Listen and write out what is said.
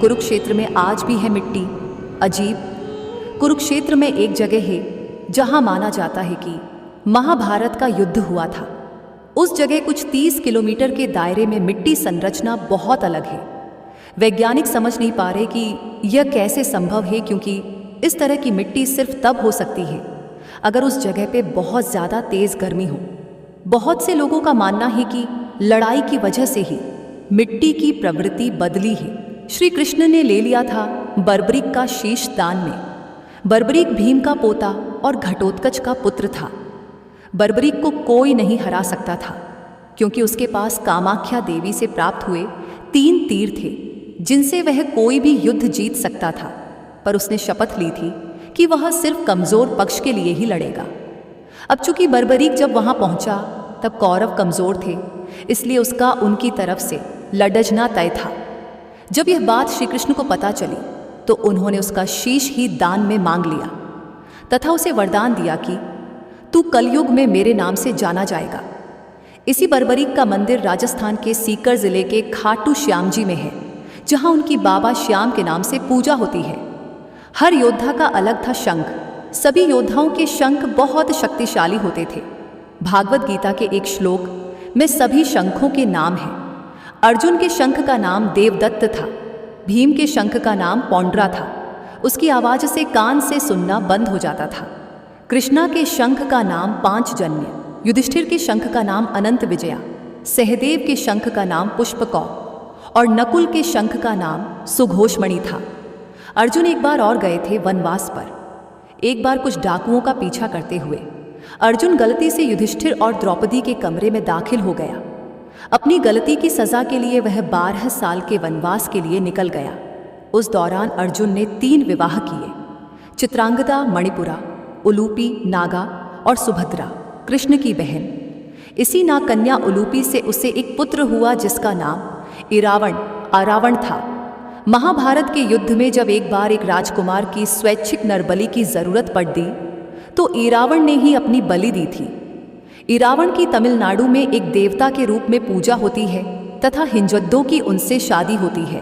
कुरुक्षेत्र में आज भी है मिट्टी। अजीब, कुरुक्षेत्र में एक जगह है जहां माना जाता है कि महाभारत का युद्ध हुआ था। उस जगह कुछ 30 किलोमीटर के दायरे में मिट्टी संरचना बहुत अलग है। वैज्ञानिक समझ नहीं पा रहे कि यह कैसे संभव है, क्योंकि इस तरह की मिट्टी सिर्फ तब हो सकती है अगर उस जगह पे बहुत ज़्यादा तेज़ गर्मी हो। बहुत से लोगों का मानना है कि लड़ाई की वजह से ही मिट्टी की प्रवृत्ति बदली है। श्री कृष्ण ने ले लिया था बर्बरीक का शीश दान में। बर्बरीक भीम का पोता और घटोत्कच का पुत्र था। बर्बरीक को कोई नहीं हरा सकता था, क्योंकि उसके पास कामाख्या देवी से प्राप्त हुए 3 तीर थे जिनसे वह कोई भी युद्ध जीत सकता था। पर उसने शपथ ली थी कि वह सिर्फ कमज़ोर पक्ष के लिए ही लड़ेगा। अब चूंकि बर्बरीक जब वहां पहुंचा तब कौरव कमज़ोर थे, इसलिए उसका उनकी तरफ से लड़ना तय था। जब यह बात श्री कृष्ण को पता चली तो उन्होंने उसका शीश ही दान में मांग लिया तथा उसे वरदान दिया कि तू कलयुग में मेरे नाम से जाना जाएगा। इसी बर्बरीक का मंदिर राजस्थान के सीकर जिले के खाटू श्याम जी में है, जहां उनकी बाबा श्याम के नाम से पूजा होती है। हर योद्धा का अलग था शंख। सभी योद्धाओं के शंख बहुत शक्तिशाली होते थे। भागवत गीता के एक श्लोक में सभी शंखों के नाम हैं। अर्जुन के शंख का नाम देवदत्त था। भीम के शंख का नाम पौंड्रा था, उसकी आवाज़ से कान से सुनना बंद हो जाता था। कृष्णा के शंख का नाम पांचजन्य, युधिष्ठिर के शंख का नाम अनंत विजया, सहदेव के शंख का नाम पुष्पकौ और नकुल के शंख का नाम सुघोषमणि था। अर्जुन एक बार और गए थे वनवास पर। एक बार कुछ डाकुओं का पीछा करते हुए अर्जुन गलती से युधिष्ठिर और द्रौपदी के कमरे में दाखिल हो गया। अपनी गलती की सज़ा के लिए वह 12 साल के वनवास के लिए निकल गया। उस दौरान अर्जुन ने 3 विवाह किए, चित्रांगदा मणिपुरा, उलूपी नागा और सुभद्रा कृष्ण की बहन। इसी नागकन्या उलूपी से उसे एक पुत्र हुआ जिसका नाम इरावण अरावण था। महाभारत के युद्ध में जब एक बार एक राजकुमार की स्वैच्छिक नरबलि की जरूरत पड़ दी तो इरावण ने ही अपनी बलि दी थी। इरावण की तमिलनाडु में एक देवता के रूप में पूजा होती है तथा हिंजद्दों की उनसे शादी होती है।